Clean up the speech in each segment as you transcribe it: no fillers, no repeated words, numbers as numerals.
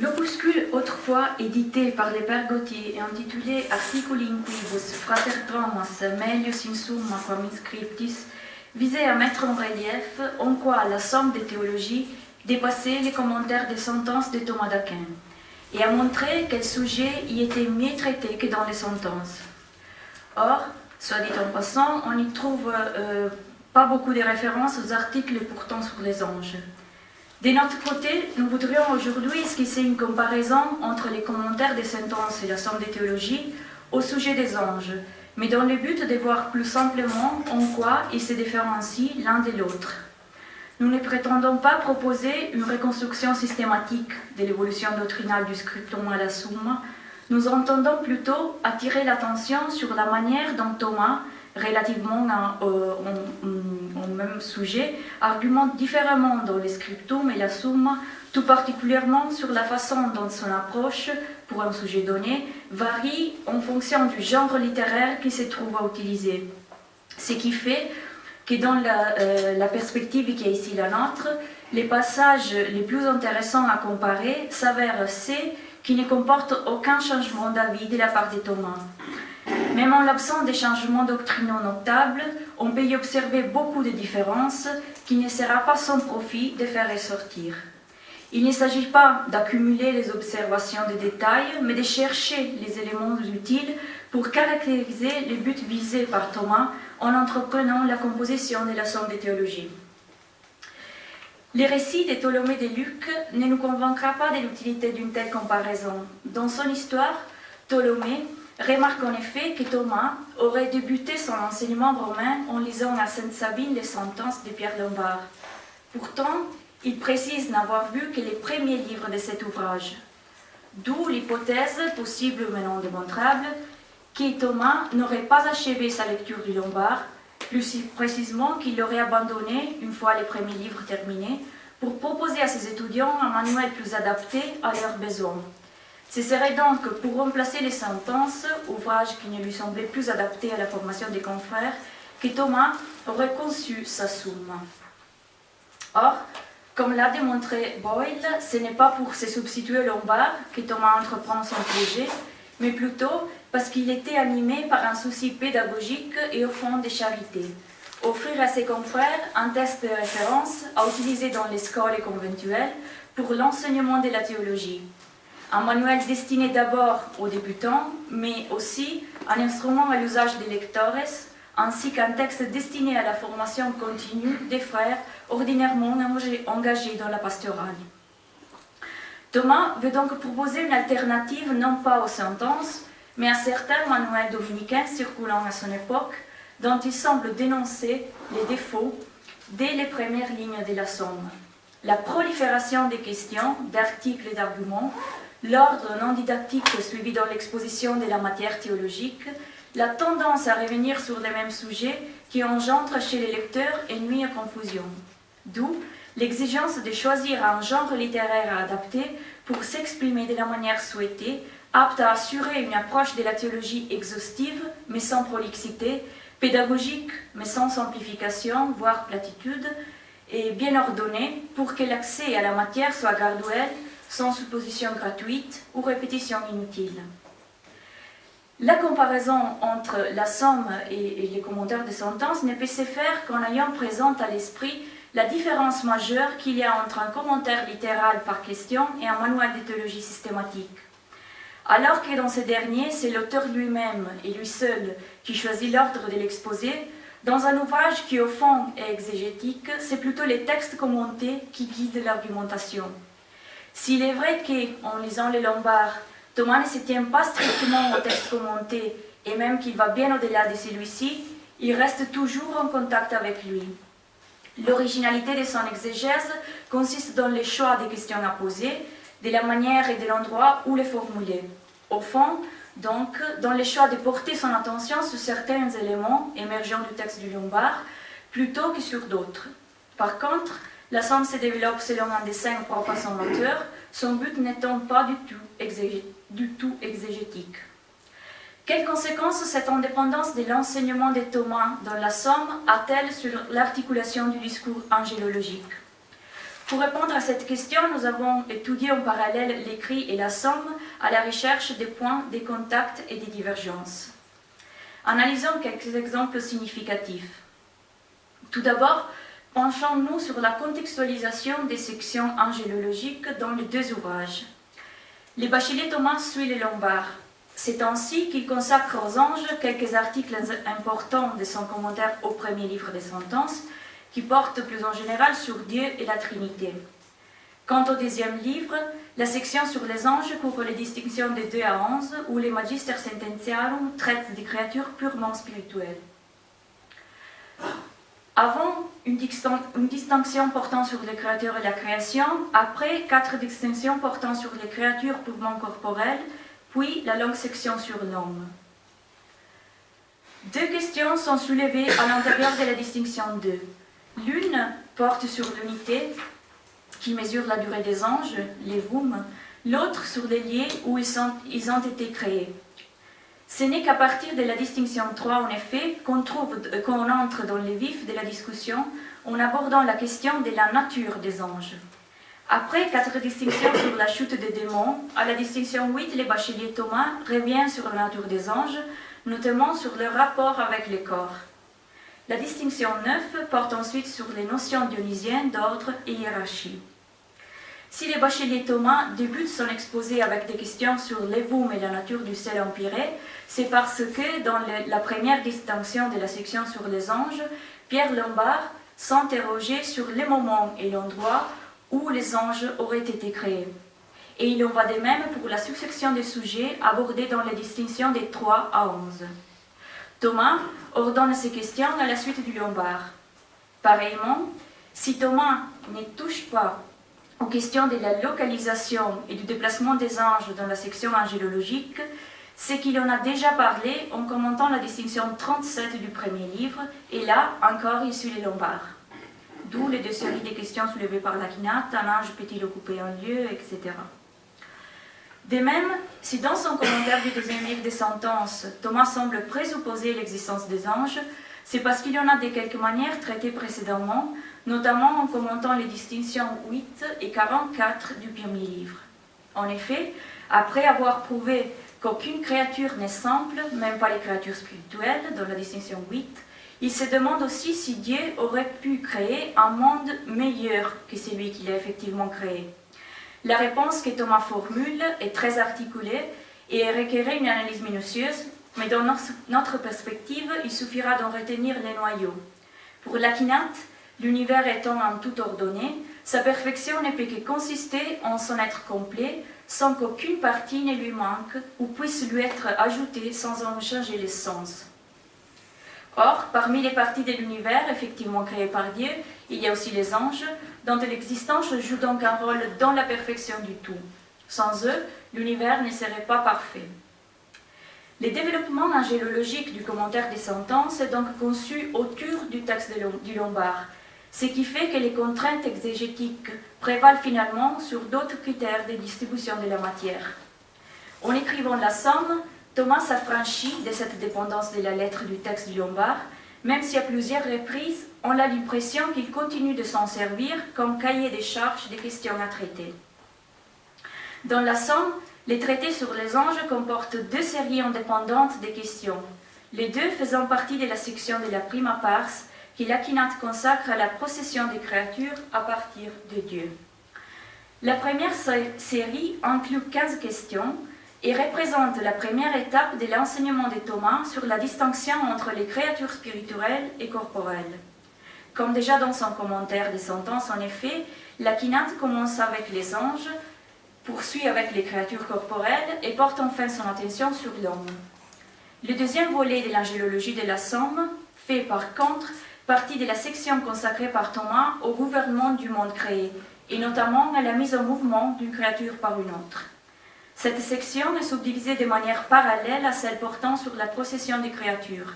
L'opuscule autrefois édité par les pères Gauthier et intitulé Articuli in quibus frater Thomas melius in summa quam inscriptis visait à mettre en relief en quoi la somme des théologies dépassait les commentaires des sentences de Thomas d'Aquin et à montrer quel sujet y était mieux traité que dans les sentences. Or, soit dit en passant, on n'y trouve pas beaucoup de références aux articles portant sur les anges. De notre côté, nous voudrions aujourd'hui esquisser une comparaison entre les commentaires des sentences et la somme des théologies au sujet des anges, mais dans le but de voir plus simplement en quoi ils se différencient l'un de l'autre. Nous ne prétendons pas proposer une reconstruction systématique de l'évolution doctrinale du scriptum à la summa. Nous entendons plutôt attirer l'attention sur la manière dont Thomas, relativement au même sujet, argumente différemment dans le scriptum et la summa, tout particulièrement sur la façon dont son approche, pour un sujet donné, varie en fonction du genre littéraire qui se trouve à utiliser. Ce qui fait que dans la perspective qui est ici la nôtre, les passages les plus intéressants à comparer s'avèrent ceux qui ne comportent aucun changement d'avis de la part de Thomas. Même en l'absence de changements doctrinaux notables, on peut y observer beaucoup de différences qui ne sera pas sans profit de faire ressortir. Il ne s'agit pas d'accumuler les observations de détails, mais de chercher les éléments utiles pour caractériser les buts visés par Thomas en entreprenant la composition de la somme de théologie. Le récit de Ptolémée de Luc ne nous convaincra pas de l'utilité d'une telle comparaison. Dans son histoire, Ptolémée remarque en effet que Thomas aurait débuté son enseignement romain en lisant à Sainte-Sabine les sentences de Pierre Lombard. Pourtant, il précise n'avoir vu que les premiers livres de cet ouvrage. D'où l'hypothèse, possible mais non démontrable, que Thomas n'aurait pas achevé sa lecture du Lombard, plus précisément qu'il l'aurait abandonné une fois les premiers livres terminés, pour proposer à ses étudiants un manuel plus adapté à leurs besoins. Ce serait donc pour remplacer les sentences, ouvrage qui ne lui semblait plus adapté à la formation des confrères, que Thomas aurait conçu sa Summa. Or, comme l'a démontré Boyle, ce n'est pas pour se substituer au Lombard que Thomas entreprend son projet, mais plutôt parce qu'il était animé par un souci pédagogique et au fond de charité. Offrir à ses confrères un texte de référence à utiliser dans les scolaires conventuelles pour l'enseignement de la théologie. Un manuel destiné d'abord aux débutants, mais aussi un instrument à l'usage des lecteurs, ainsi qu'un texte destiné à la formation continue des frères ordinairement engagés dans la pastorale. Thomas veut donc proposer une alternative non pas aux sentences, mais à certains manuels dominicains circulant à son époque, dont il semble dénoncer les défauts dès les premières lignes de la somme. La prolifération des questions, d'articles et d'arguments, l'ordre non didactique suivi dans l'exposition de la matière théologique, la tendance à revenir sur les mêmes sujets qui engendre chez les lecteurs et nuit à confusion. D'où l'exigence de choisir un genre littéraire adapté pour s'exprimer de la manière souhaitée, apte à assurer une approche de la théologie exhaustive, mais sans prolixité, pédagogique, mais sans simplification, voire platitude, et bien ordonnée pour que l'accès à la matière soit graduel, sans supposition gratuite ou répétition inutile. La comparaison entre la somme et les commentaires des sentences ne peut se faire qu'en ayant présente à l'esprit la différence majeure qu'il y a entre un commentaire littéral par question et un manuel de théologie systématique. Alors que dans ce dernier, c'est l'auteur lui-même et lui seul qui choisit l'ordre de l'exposé, dans un ouvrage qui au fond est exégétique, c'est plutôt les textes commentés qui guident l'argumentation. S'il est vrai qu'en lisant les Lombards, Thomas ne se tient pas strictement au texte commenté et même qu'il va bien au-delà de celui-ci, il reste toujours en contact avec lui. L'originalité de son exégèse consiste dans le choix des questions à poser, de la manière et de l'endroit où les formuler. Au fond, donc, dans le choix de porter son attention sur certains éléments émergeant du texte du Lombard, plutôt que sur d'autres. Par contre, la somme se développe selon un dessin propre à son auteur, son but n'étant pas du tout exégétique. Quelles conséquences cette indépendance de l'enseignement de Thomas dans la somme a-t-elle sur l'articulation du discours angélologique? Pour répondre à cette question, nous avons étudié en parallèle l'écrit et la somme à la recherche des points, des contacts et des divergences. Analysons quelques exemples significatifs. Tout d'abord, penchons-nous sur la contextualisation des sections angélologiques dans les deux ouvrages. Le bachelier Thomas suit les Lombards. C'est ainsi qu'il consacre aux anges quelques articles importants de son commentaire au premier livre des sentences, qui porte plus en général sur Dieu et la Trinité. Quant au deuxième livre, la section sur les anges couvre les distinctions de 2 à 11, où les Magister Sententiarum traitent des créatures purement spirituelles. Avant, une distinction portant sur les créatures et la création, après, 4 distinctions portant sur les créatures purement corporelles, puis la longue section sur l'homme. 2 questions sont soulevées à l'intérieur de la distinction 2. L'une porte sur l'unité, qui mesure la durée des anges, les Vum, l'autre sur les lieux où ils ont été créés. Ce n'est qu'à partir de la distinction 3, en effet, qu'on entre dans le vif de la discussion en abordant la question de la nature des anges. Après 4 distinctions sur la chute des démons, à la distinction 8, le bachelier Thomas revient sur la nature des anges, notamment sur leur rapport avec les corps. La distinction 9 porte ensuite sur les notions dionysiennes d'ordre et hiérarchie. Si le bachelier Thomas débute son exposé avec des questions sur l'évoum et la nature du ciel empyré, c'est parce que dans la première distinction de la section sur les anges, Pierre Lombard s'interrogeait sur les moments et l'endroit où les anges auraient été créés. Et il en va de même pour la succession des sujets abordés dans les distinctions des 3 à 11. Thomas ordonne ces questions à la suite du Lombard. Pareillement, si Thomas ne touche pas aux questions de la localisation et du déplacement des anges dans la section angélologique, c'est qu'il en a déjà parlé en commentant la distinction 37 du premier livre, et là encore il suit les Lombards. D'où les 2 séries de questions soulevées par l'Aquinat, un ange peut-il occuper un lieu, etc. De même, si dans son commentaire du deuxième livre des sentences, Thomas semble présupposer l'existence des anges, c'est parce qu'il y en a de quelque manière traité précédemment, notamment en commentant les distinctions 8 et 44 du premier livre. En effet, après avoir prouvé qu'aucune créature n'est simple, même pas les créatures spirituelles, dans la distinction 8, il se demande aussi si Dieu aurait pu créer un monde meilleur que celui qu'il a effectivement créé. La réponse que Thomas formule est très articulée et requérait une analyse minutieuse, mais dans notre perspective, il suffira d'en retenir les noyaux. Pour l'Aquinat, l'univers étant en tout ordonné, sa perfection ne peut que consister en son être complet, sans qu'aucune partie ne lui manque ou puisse lui être ajoutée sans en changer les sens. Or, parmi les parties de l'univers effectivement créées par Dieu, il y a aussi les anges, dont l'existence joue donc un rôle dans la perfection du tout. Sans eux, l'univers ne serait pas parfait. Le développement angélologique du commentaire des sentences est donc conçu autour du texte du Lombard, ce qui fait que les contraintes exégétiques prévalent finalement sur d'autres critères de distribution de la matière. En écrivant la somme, Thomas s'affranchit de cette dépendance de la lettre du texte du Lombard, même si à plusieurs reprises, on a l'impression qu'il continue de s'en servir comme cahier des charges des questions à traiter. Dans la somme, les traités sur les anges comportent 2 séries indépendantes de questions, les 2 faisant partie de la section de la prima pars que l'Aquinat consacre à la procession des créatures à partir de Dieu. La première série inclut 15 questions et représente la première étape de l'enseignement de Thomas sur la distinction entre les créatures spirituelles et corporelles. Comme déjà dans son commentaire des sentences, en effet, l'Aquinat commence avec les anges, poursuit avec les créatures corporelles et porte enfin son attention sur l'homme. Le deuxième volet de l'angélologie de la Somme fait par contre partie de la section consacrée par Thomas au gouvernement du monde créé, et notamment à la mise en mouvement d'une créature par une autre. Cette section est subdivisée de manière parallèle à celle portant sur la procession des créatures.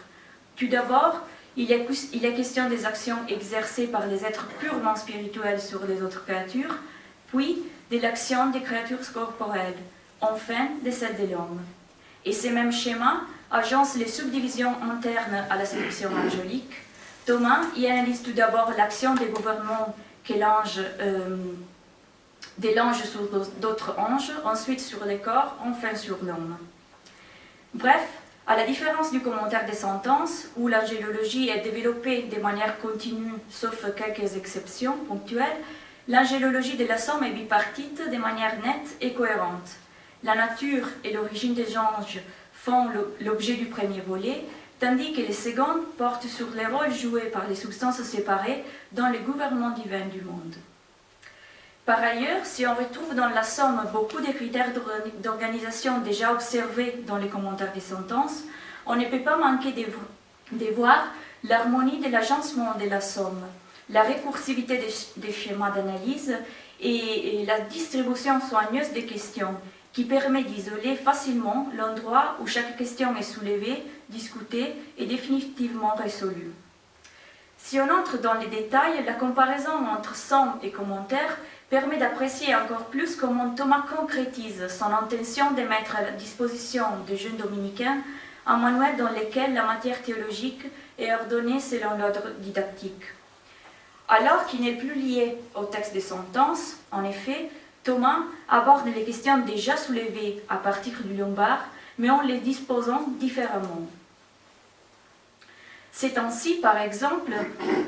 Tout d'abord, il est question des actions exercées par les êtres purement spirituels sur les autres créatures, puis de l'action des créatures corporelles, enfin de celle de l'homme. Et ces mêmes schémas agencent les subdivisions internes à la sélection angélique. Thomas y analyse tout d'abord l'action des gouvernements de l'ange sur d'autres anges, ensuite sur les corps, enfin sur l'homme. Bref, à la différence du commentaire des sentences, où l'angélologie est développée de manière continue, sauf quelques exceptions ponctuelles, l'angélologie de la Somme est bipartite de manière nette et cohérente. La nature et l'origine des anges font l'objet du premier volet, tandis que les secondes portent sur les rôles joués par les substances séparées dans le gouvernement divin du monde. Par ailleurs, si on retrouve dans la Somme beaucoup de critères d'organisation déjà observés dans les commentaires des sentences, on ne peut pas manquer de voir l'harmonie de l'agencement de la Somme, la récursivité des schémas d'analyse et la distribution soigneuse des questions, qui permet d'isoler facilement l'endroit où chaque question est soulevée, discutée et définitivement résolue. Si on entre dans les détails, la comparaison entre somme et commentaire permet d'apprécier encore plus comment Thomas concrétise son intention de mettre à la disposition des jeunes dominicains un manuel dans lequel la matière théologique est ordonnée selon l'ordre didactique. Alors qu'il n'est plus lié au texte des sentences, en effet, Thomas aborde les questions déjà soulevées à partir du Lombard, mais en les disposant différemment. C'est ainsi, par exemple,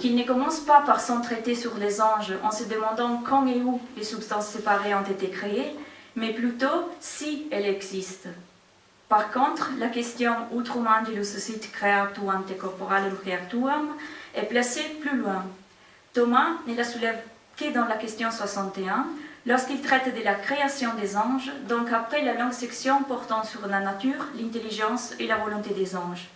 qu'il ne commence pas par son traité sur les anges en se demandant quand et où les substances séparées ont été créées, mais plutôt si elles existent. Par contre, la question « Utrum angelus sit creatur ante corporalem creaturam » est placée plus loin. Thomas ne la soulève que dans la question 61, lorsqu'il traite de la création des anges, donc après la longue section portant sur la nature, l'intelligence et la volonté des anges.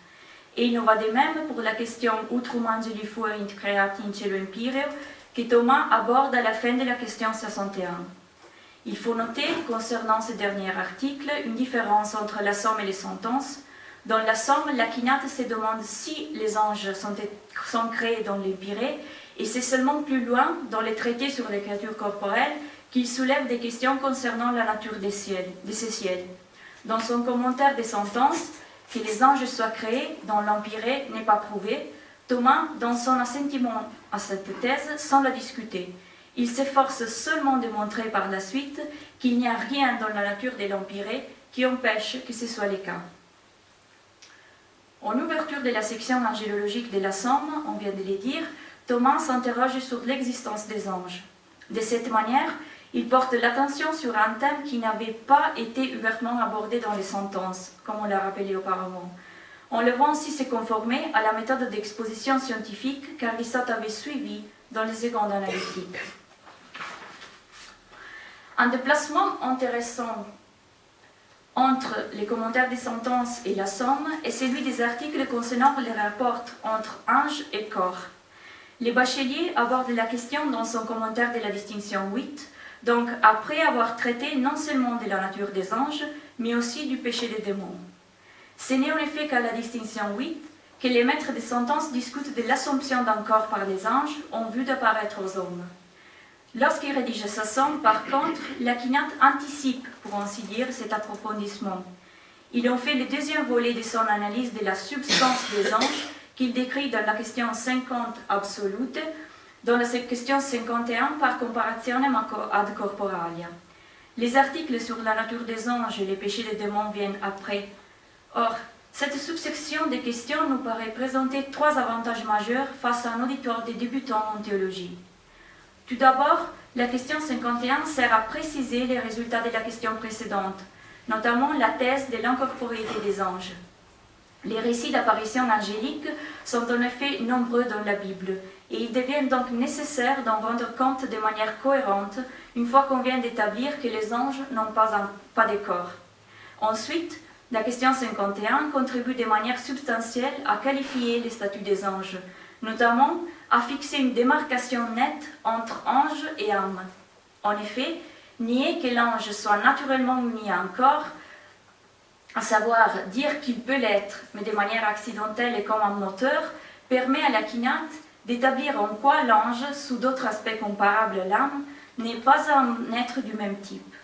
Et il en va de même pour la question « Utrum angeli fuerint creati in cielo empireo » que Thomas aborde à la fin de la question 61. Il faut noter, concernant ce dernier article, une différence entre la Somme et les sentences. Dans la Somme, l'Aquinate se demande si les anges sont créés dans l'Empyrée, et c'est seulement plus loin, dans les traités sur les créatures corporelles, qu'il soulève des questions concernant la nature de ces ciels. Dans son commentaire des sentences, que les anges soient créés dans l'Empyrée n'est pas prouvé, Thomas donne son assentiment à cette thèse sans la discuter. Il s'efforce seulement de montrer par la suite qu'il n'y a rien dans la nature de l'Empyrée qui empêche que ce soit le cas. En ouverture de la section angélologique de la Somme, on vient de le dire, Thomas s'interroge sur l'existence des anges. De cette manière, il porte l'attention sur un thème qui n'avait pas été ouvertement abordé dans les sentences, comme on l'a rappelé auparavant. On le voit ainsi se conformer à la méthode d'exposition scientifique qu'Aristote avait suivie dans les secondes analytiques. Un déplacement intéressant entre les commentaires des sentences et la Somme est celui des articles concernant les rapports entre ange et corps. Les bacheliers abordent la question dans son commentaire de la distinction 8, donc après avoir traité non seulement de la nature des anges, mais aussi du péché des démons. Ce n'est en effet qu'à la distinction 8 que les maîtres des sentences discutent de l'assomption d'un corps par les anges en vue d'apparaître aux hommes. Lorsqu'il rédige sa Somme, par contre, l'Aquinate anticipe, pour ainsi dire, cet approfondissement. Il en fait le deuxième volet de son analyse de la substance des anges, qu'il décrit dans la question 50 absolute, dans la question 51 par comparationem ad corporalia. Les articles sur la nature des anges et les péchés des démons viennent après. Or, cette subsection des questions nous paraît présenter trois avantages majeurs face à un auditoire des débutants en théologie. Tout d'abord, la question 51 sert à préciser les résultats de la question précédente, notamment la thèse de l'incorporéité des anges. Les récits d'apparitions angéliques sont en effet nombreux dans la Bible, et il devient donc nécessaire d'en rendre compte de manière cohérente une fois qu'on vient d'établir que les anges n'ont pas de corps. Ensuite, la question 51 contribue de manière substantielle à qualifier les statuts des anges, notamment à fixer une démarcation nette entre ange et âme. En effet, nier que l'ange soit naturellement uni à un corps, à savoir dire qu'il peut l'être, mais de manière accidentelle et comme un moteur, permet à l'Aquinate d'établir en quoi l'ange, sous d'autres aspects comparables à l'âme, n'est pas un être du même type.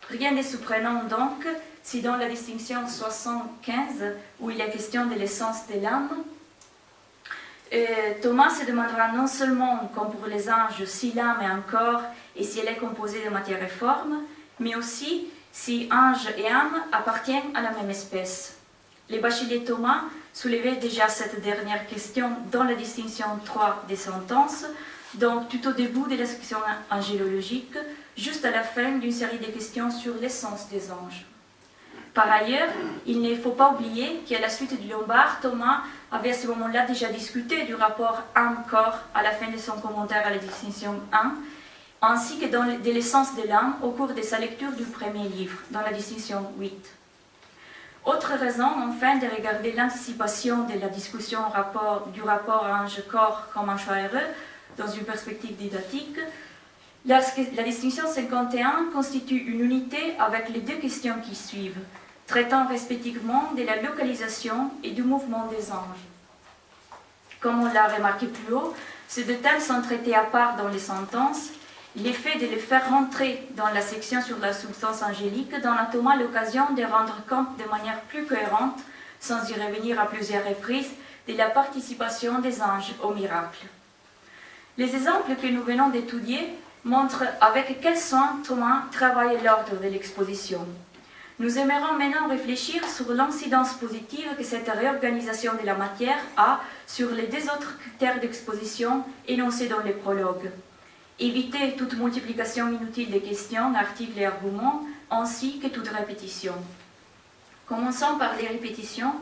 Rien de surprenant donc si dans la distinction 75, où il est question de l'essence de l'âme, Thomas se demandera non seulement, comme pour les anges, si l'âme est un corps et si elle est composée de matière et forme, mais aussi si ange et âme appartiennent à la même espèce. Les bacheliers Thomas soulevaient déjà cette dernière question dans la distinction 3 des sentences, donc tout au début de la section angélologique, juste à la fin d'une série de questions sur l'essence des anges. Par ailleurs, il ne faut pas oublier qu'à la suite du Lombard, Thomas avait à ce moment-là déjà discuté du rapport âme-corps à la fin de son commentaire à la distinction 1, ainsi que de l'essence de l'âme au cours de sa lecture du premier livre, dans la distinction 8. Autre raison, enfin, de regarder l'anticipation de la discussion du rapport ange-corps comme un choix heureux dans une perspective didactique, la distinction 51 constitue une unité avec les deux questions qui suivent, traitant respectivement de la localisation et du mouvement des anges. Comme on l'a remarqué plus haut, ces deux thèmes sont traités à part dans les sentences. L'effet de les faire rentrer dans la section sur la substance angélique donne à Thomas l'occasion de rendre compte de manière plus cohérente, sans y revenir à plusieurs reprises, de la participation des anges au miracle. Les exemples que nous venons d'étudier montrent avec quel soin Thomas travaille l'ordre de l'exposition. Nous aimerons maintenant réfléchir sur l'incidence positive que cette réorganisation de la matière a sur les deux autres critères d'exposition énoncés dans les prologues. Éviter toute multiplication inutile de questions, articles et arguments, ainsi que toute répétition. Commençons par les répétitions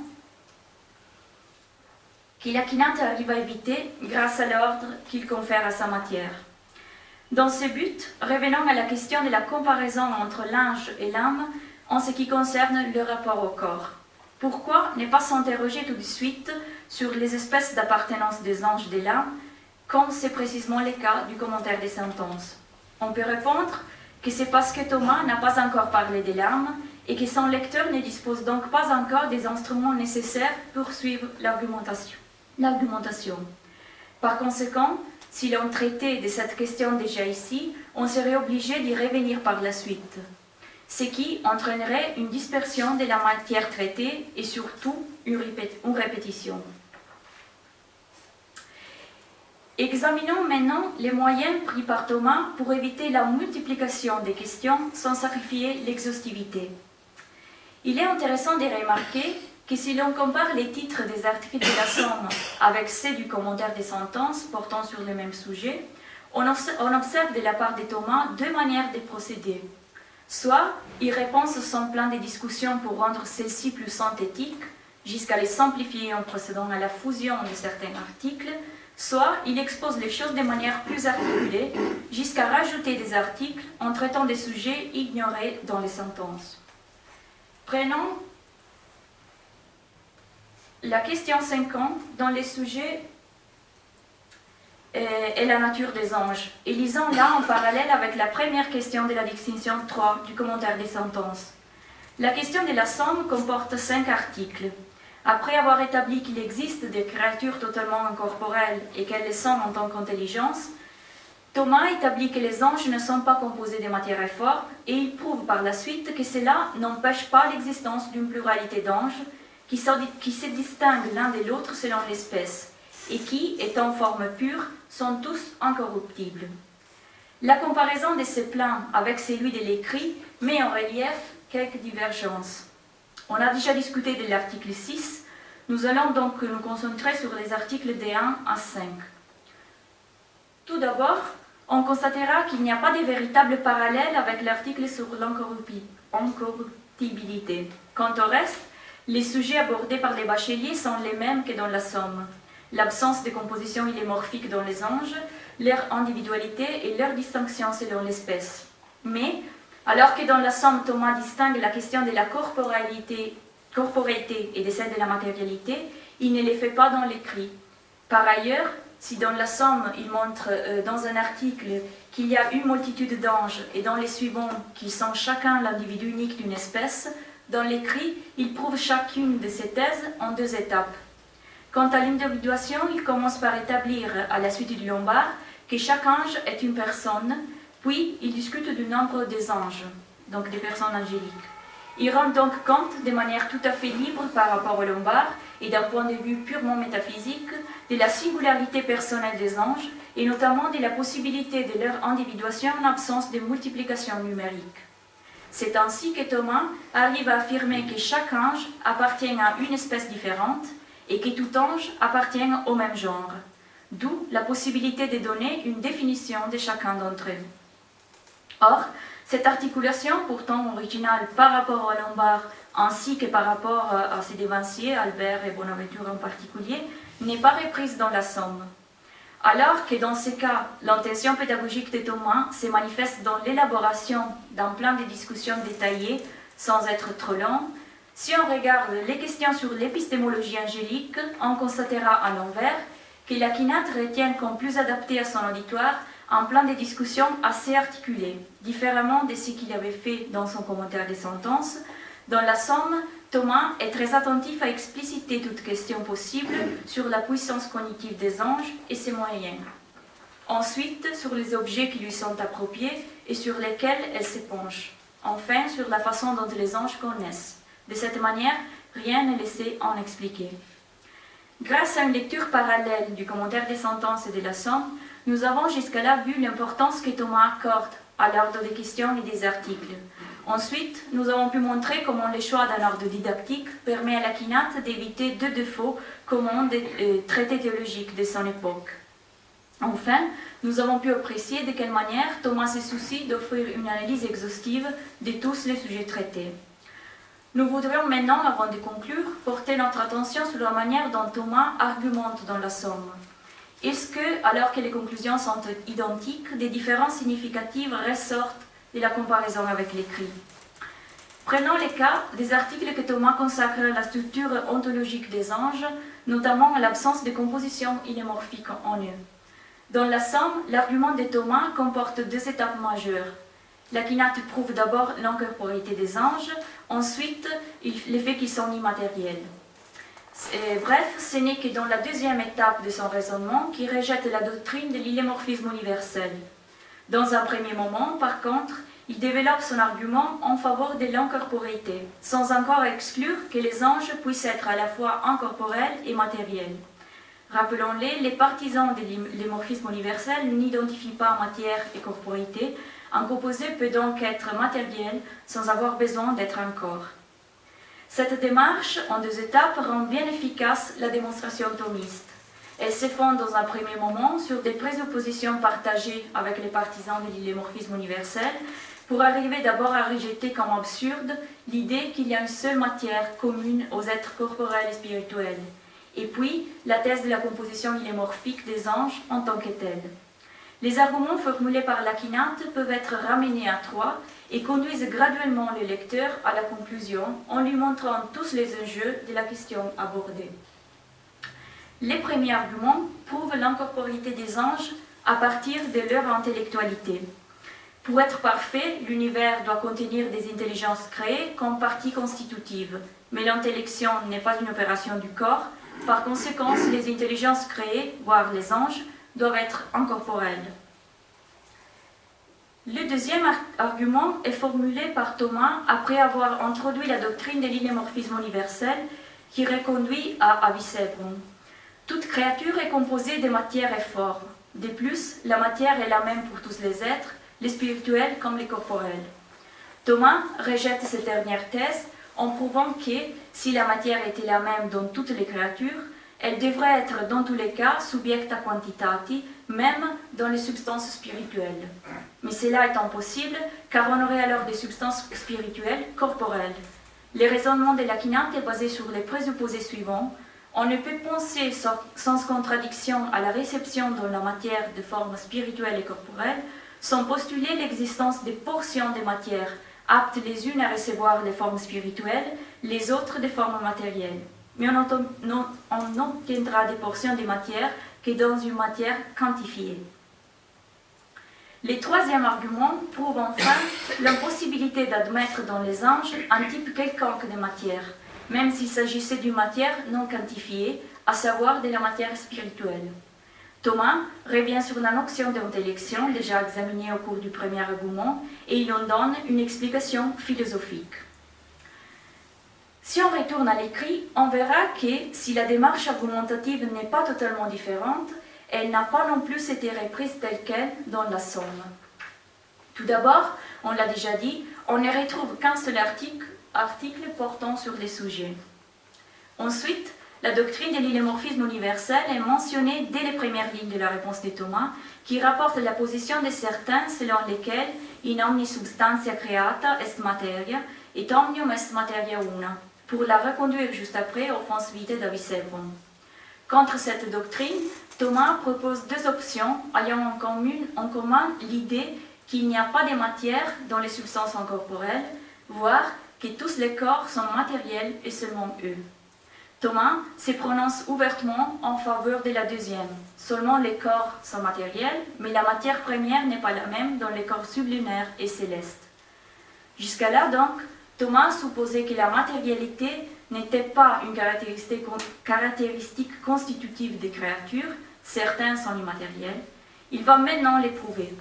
qu'Aquinas arrive à éviter grâce à l'ordre qu'il confère à sa matière. Dans ce but, revenons à la question de la comparaison entre l'ange et l'âme en ce qui concerne le rapport au corps. Pourquoi ne pas s'interroger tout de suite sur les espèces d'appartenance des anges et de l'âme, comme c'est précisément le cas du commentaire des sentences? On peut répondre que c'est parce que Thomas n'a pas encore parlé de l'âme et que son lecteur ne dispose donc pas encore des instruments nécessaires pour suivre l'argumentation. Par conséquent, si l'on traitait de cette question déjà ici, on serait obligé d'y revenir par la suite, ce qui entraînerait une dispersion de la matière traitée et surtout une répétition. Examinons maintenant les moyens pris par Thomas pour éviter la multiplication des questions sans sacrifier l'exhaustivité. Il est intéressant de remarquer que si l'on compare les titres des articles de la Somme avec ceux du commentaire des sentences portant sur le même sujet, on observe de la part de Thomas deux manières de procéder. Soit il répond sur son plan de discussion pour rendre celle-ci plus synthétique, jusqu'à les simplifier en procédant à la fusion de certains articles, soit il expose les choses de manière plus articulée, jusqu'à rajouter des articles en traitant des sujets ignorés dans les sentences. Prenons la question 50 dans les sujets et la nature des anges, et lisons-la en parallèle avec la première question de la distinction 3 du commentaire des sentences. La question de la Somme comporte 5 articles. Après avoir établi qu'il existe des créatures totalement incorporelles et qu'elles le sont en tant qu'intelligence, Thomas établit que les anges ne sont pas composés de matière et forme, et il prouve par la suite que cela n'empêche pas l'existence d'une pluralité d'anges qui se distinguent l'un de l'autre selon l'espèce, et qui, étant forme pure, sont tous incorruptibles. La comparaison de ce plan avec celui de l'écrit met en relief quelques divergences. On a déjà discuté de l'article 6, nous allons donc nous concentrer sur les articles de 1 à 5. Tout d'abord, on constatera qu'il n'y a pas de véritable parallèle avec l'article sur l'incorruptibilité. Quant au reste, les sujets abordés par les bacheliers sont les mêmes que dans la Somme. L'absence de composition illémorphique dans les anges, leur individualité et leur distinction selon l'espèce. Mais, alors que dans la Somme, Thomas distingue la question de la corporéité et de celle de la matérialité, il ne les fait pas dans l'écrit. Par ailleurs, si dans la Somme, il montre dans un article qu'il y a une multitude d'anges et dans les suivants qu'ils sont chacun l'individu unique d'une espèce, dans l'écrit, il prouve chacune de ces thèses en 2 étapes. Quant à l'individuation, il commence par établir, à la suite du Lombard, que chaque ange est une personne, puis il discute du nombre des anges, donc des personnes angéliques. Il rend donc compte de manière tout à fait libre par rapport au Lombard et d'un point de vue purement métaphysique de la singularité personnelle des anges et notamment de la possibilité de leur individuation en absence de multiplication numérique. C'est ainsi que Thomas arrive à affirmer que chaque ange appartient à une espèce différente et que tout ange appartient au même genre, d'où la possibilité de donner une définition de chacun d'entre eux. Or, cette articulation, pourtant originale par rapport à Lombard ainsi que par rapport à ses dévanciers, Albert et Bonaventure en particulier, n'est pas reprise dans la Somme. Alors que dans ce cas, l'intention pédagogique de Thomas se manifeste dans l'élaboration d'un plan de discussion détaillé, sans être trop long, si on regarde les questions sur l'épistémologie angélique, on constatera à l'envers que l'Akinat retient comme plus adapté à son auditoire un plan de discussion assez articulé, différemment de ce qu'il avait fait dans son commentaire des sentences. Dans la Somme, Thomas est très attentif à expliciter toute question possible sur la puissance cognitive des anges et ses moyens. Ensuite, sur les objets qui lui sont appropriés et sur lesquels elle se penche. Enfin, sur la façon dont les anges connaissent. De cette manière, rien n'est laissé en expliquer. Grâce à une lecture parallèle du commentaire des sentences et de la Somme, nous avons jusqu'à là vu l'importance que Thomas accorde à l'ordre des questions et des articles. Ensuite, nous avons pu montrer comment le choix d'un ordre didactique permet à l'Akinat d'éviter deux défauts communs des traités théologiques de son époque. Enfin, nous avons pu apprécier de quelle manière Thomas se soucie d'offrir une analyse exhaustive de tous les sujets traités. Nous voudrions maintenant, avant de conclure, porter notre attention sur la manière dont Thomas argumente dans la Somme. Est-ce que, alors que les conclusions sont identiques, des différences significatives ressortent de la comparaison avec l'écrit? Prenons les cas des articles que Thomas consacre à la structure ontologique des anges, notamment à l'absence de composition inémorphique en eux. Dans la Somme, l'argument de Thomas comporte deux étapes majeures. L'Akinat prouve d'abord l'incorporéité des anges, ensuite le fait qu'ils sont immatériels. Bref, ce n'est que dans la deuxième étape de son raisonnement qu'il rejette la doctrine de l'illémorphisme universel. Dans un premier moment, par contre, il développe son argument en faveur de l'incorporéité, sans encore exclure que les anges puissent être à la fois incorporels et matériels. Rappelons-les, les partisans de l'illémorphisme universel n'identifient pas matière et corporéité. Un composé peut donc être matériel sans avoir besoin d'être un corps. Cette démarche, en deux étapes, rend bien efficace la démonstration thomiste. Elle se fonde dans un premier moment sur des présuppositions partagées avec les partisans de l'illémorphisme universel, pour arriver d'abord à rejeter comme absurde l'idée qu'il y a une seule matière commune aux êtres corporels et spirituels, et puis la thèse de la composition illémorphique des anges en tant que telle. Les arguments formulés par l'Akinat peuvent être ramenés à trois et conduisent graduellement le lecteur à la conclusion en lui montrant tous les enjeux de la question abordée. Les premiers arguments prouvent l'incorporéité des anges à partir de leur intellectualité. Pour être parfait, l'univers doit contenir des intelligences créées comme partie constitutive, mais l'intellection n'est pas une opération du corps. Par conséquent, les intelligences créées, voire les anges, doivent être incorporelles. Le deuxième argument est formulé par Thomas après avoir introduit la doctrine de l'illémorphisme universel qui reconduit à Avicebron. Toute créature est composée de matière et forme. De plus, la matière est la même pour tous les êtres, les spirituels comme les corporels. Thomas rejette cette dernière thèse en prouvant que, si la matière était la même dans toutes les créatures, elle devrait être dans tous les cas subjecta quantitati, même dans les substances spirituelles. Mais cela est impossible, car on aurait alors des substances spirituelles corporelles. Le raisonnement de l'Akinat est basé sur les présupposés suivants. On ne peut penser sans contradiction à la réception dans la matière de formes spirituelles et corporelles, sans postuler l'existence des portions de matière, aptes les unes à recevoir les formes spirituelles, les autres des formes matérielles. Mais on obtiendra des portions de matière que dans une matière quantifiée. Le troisième argument prouve enfin l'impossibilité d'admettre dans les anges un type quelconque de matière, même s'il s'agissait d'une matière non quantifiée, à savoir de la matière spirituelle. Thomas revient sur la notion d'intellection déjà examinée au cours du premier argument et il en donne une explication philosophique. Si on retourne à l'écrit, on verra que si la démarche argumentative n'est pas totalement différente, elle n'a pas non plus été reprise telle qu'elle dans la somme. Tout d'abord, on l'a déjà dit, on ne retrouve qu'un seul article portant sur les sujets. Ensuite, la doctrine de l'hylomorphisme universel est mentionnée dès les premières lignes de la réponse de Thomas, qui rapporte la position de certains selon lesquels in omni substantia creata est materia et omnium est materia una, pour la reconduire juste après au Fons Vitae d'Avisebron. Contre cette doctrine, Thomas propose deux options ayant en commun l'idée qu'il n'y a pas de matière dans les substances incorporelles, voire que tous les corps sont matériels et seulement eux. Thomas se prononce ouvertement en faveur de la deuxième. Seulement les corps sont matériels, mais la matière première n'est pas la même dans les corps sublunaires et célestes. Jusqu'à là donc, Thomas supposait que la matérialité n'était pas une caractéristique constitutive des créatures, certains sont immatériels. Il va maintenant les prouver.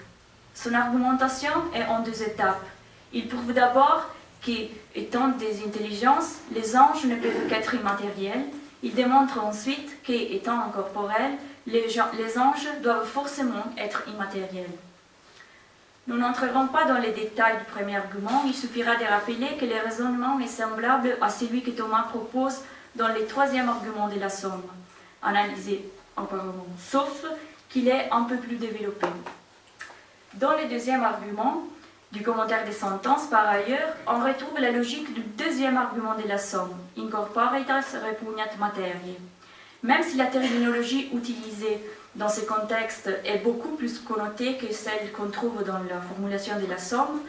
Son argumentation est en deux étapes. Il prouve d'abord qu'étant des intelligences, les anges ne peuvent qu'être immatériels. Il démontre ensuite qu'étant incorporels, les anges doivent forcément être immatériels. Nous n'entrerons pas dans les détails du premier argument, il suffira de rappeler que le raisonnement est semblable à celui que Thomas propose dans le troisième argument de la somme, analysé auparavant, sauf qu'il est un peu plus développé. Dans le deuxième argument du commentaire des sentences, par ailleurs, on retrouve la logique du deuxième argument de la somme, incorporitas repugnat materiae. Même si la terminologie utilisée dans ce contexte est beaucoup plus connotée que celle qu'on trouve dans la formulation de la somme,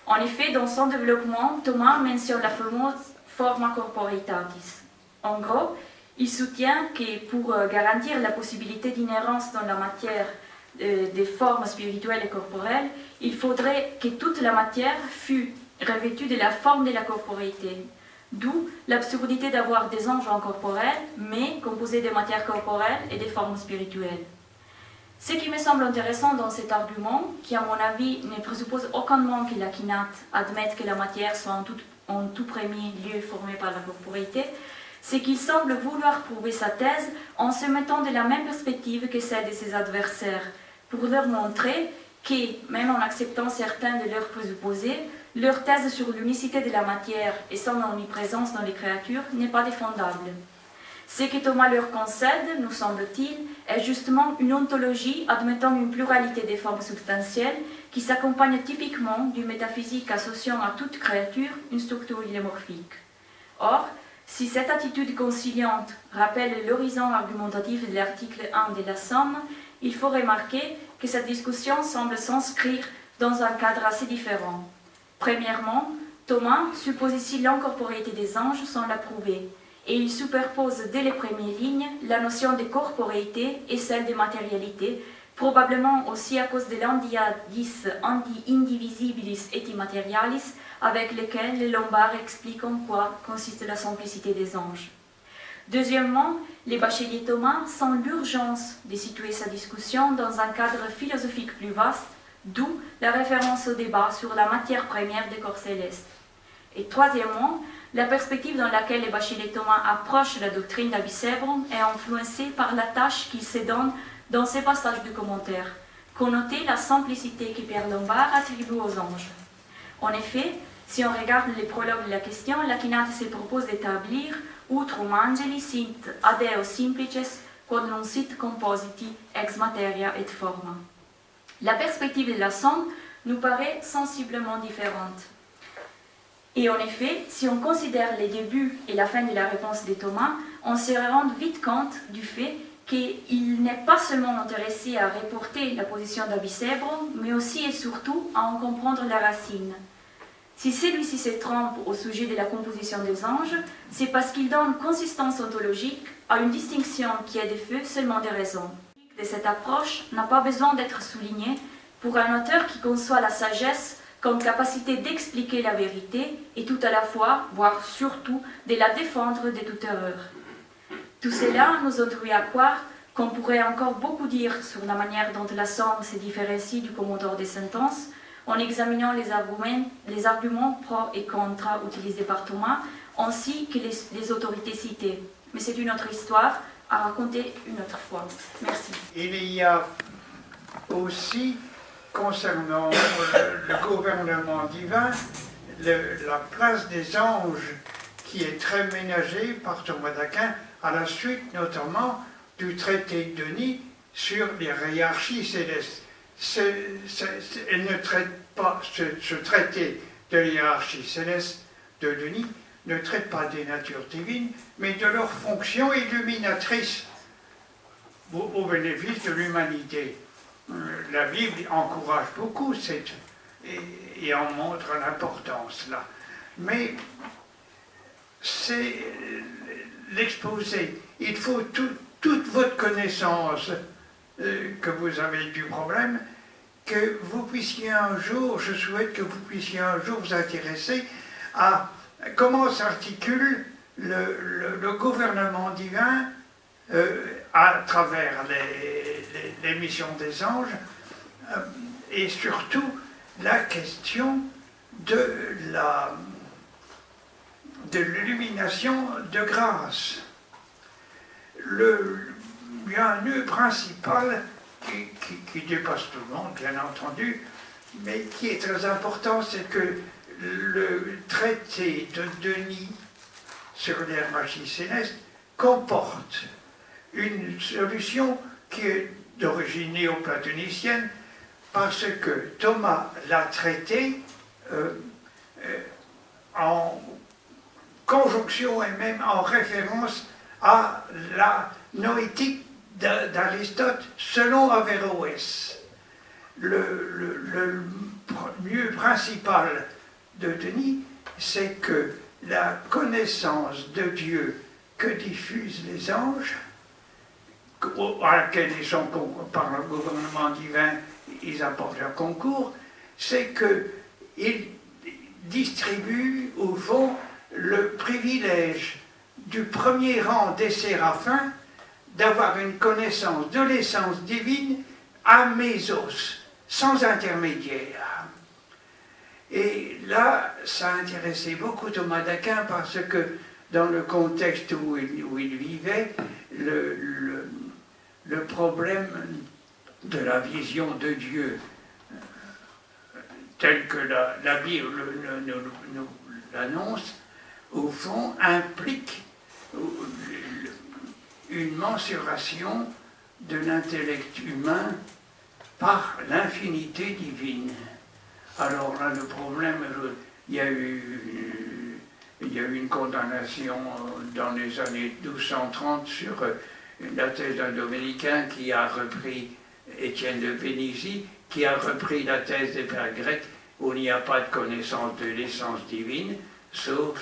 en effet, dans son développement, Thomas mentionne la fameuse forma corporitatis. En gros, il soutient que pour garantir la possibilité d'inhérence dans la matière des formes spirituelles et corporelles, il faudrait que toute la matière fût revêtue de la forme de la corporéité. D'où l'absurdité d'avoir des anges incorporels, mais composés de matières corporelles et des formes spirituelles. Ce qui me semble intéressant dans cet argument, qui à mon avis ne présuppose aucunement que la Kinat admette que la matière soit en tout premier lieu formée par la corporéité, c'est qu'il semble vouloir prouver sa thèse en se mettant de la même perspective que celle de ses adversaires, pour leur montrer que, même en acceptant certains de leurs présupposés, leur thèse sur l'unicité de la matière et son omniprésence dans les créatures n'est pas défendable. Ce que Thomas leur concède, nous semble-t-il, est justement une ontologie admettant une pluralité des formes substantielles qui s'accompagne typiquement d'une métaphysique associant à toute créature une structure hylomorphique. Or, si cette attitude conciliante rappelle l'horizon argumentatif de l'article 1 de la Somme, il faut remarquer que cette discussion semble s'inscrire dans un cadre assez différent. Premièrement, Thomas suppose ici l'incorporéité des anges sans la prouver, et il superpose dès les premières lignes la notion de corporéité et celle de matérialité, probablement aussi à cause de l'andiadis indivisibilis et immaterialis, avec lequel les Lombards expliquent en quoi consiste la simplicité des anges. Deuxièmement, les bacheliers Thomas sentent l'urgence de situer sa discussion dans un cadre philosophique plus vaste, d'où la référence au débat sur la matière première des corps célestes. Et troisièmement, la perspective dans laquelle les bacheliers Thomas approchent la doctrine d'Avisebron est influencée par la tâche qu'il se donne dans ces passages du commentaire, connoter la simplicité que Pierre Lombard attribue aux anges. En effet, si on regarde les prologues de la question, l'Aquinate se propose d'établir utrum angeli sint adeo simplices quod non sit compositi ex materia et forma. La perspective de la Somme nous paraît sensiblement différente. Et en effet, si on considère les débuts et la fin de la réponse de Thomas, on se rend vite compte du fait qu'il n'est pas seulement intéressé à reporter la position d'Avisebron, mais aussi et surtout à en comprendre la racine. Si celui-ci se trompe au sujet de la composition des anges, c'est parce qu'il donne consistance ontologique à une distinction qui est de fait seulement des raisons. De cette approche n'a pas besoin d'être soulignée pour un auteur qui conçoit la sagesse comme capacité d'expliquer la vérité et tout à la fois, voire surtout, de la défendre de toute erreur. Tout cela nous introduit à croire qu'on pourrait encore beaucoup dire sur la manière dont la Somme se différencie du commentaire des sentences en examinant les arguments pro et contre utilisés par Thomas, ainsi que les autorités citées. Mais c'est une autre histoire à raconter une autre fois. Merci. Il y a aussi, concernant le gouvernement divin, la place des anges qui est très ménagée par Thomas d'Aquin, à la suite notamment du traité de Denis sur les hiérarchies célestes. Elle ne traite pas, ce traité de hiérarchie céleste de Denis ne traite pas des natures divines, mais de leur fonction illuminatrice au bénéfice de l'humanité. La Bible encourage beaucoup et en montre l'importance là. Mais c'est l'exposé. Il faut toute votre connaissance que vous avez du problème, que vous puissiez un jour, je souhaite que vous puissiez un jour vous intéresser à comment s'articule le gouvernement divin à travers les missions des anges et surtout la question de l'illumination de grâce. Il y a un nœud principal qui dépasse tout le monde, bien entendu, mais qui est très important, c'est que le traité de Denis sur l'hiérarchie céleste comporte une solution qui est d'origine néoplatonicienne, parce que Thomas l'a traité en conjonction et même en référence à la noétique d'Aristote selon Averroès. Le lieu principal de Denis, c'est que la connaissance de Dieu que diffusent les anges, à laquelle ils sont, par le gouvernement divin, ils apportent leur concours, c'est qu'ils distribuent, au fond, le privilège du premier rang des séraphins d'avoir une connaissance de l'essence divine à mésos, sans intermédiaire. Et là, ça a intéressé beaucoup Thomas d'Aquin parce que dans le contexte où il vivait, le problème de la vision de Dieu, tel que la Bible nous l'annonce, au fond, implique une mensuration de l'intellect humain par l'infinité divine. Alors là, le problème, il y a eu une condamnation dans les années 1230 sur la thèse d'un dominicain qui a repris, Étienne de Vénizy, qui a repris la thèse des pères grecs où il n'y a pas de connaissance de l'essence divine, sauf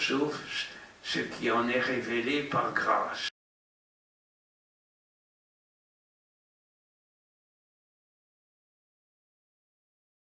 ce qui en est révélé par grâce.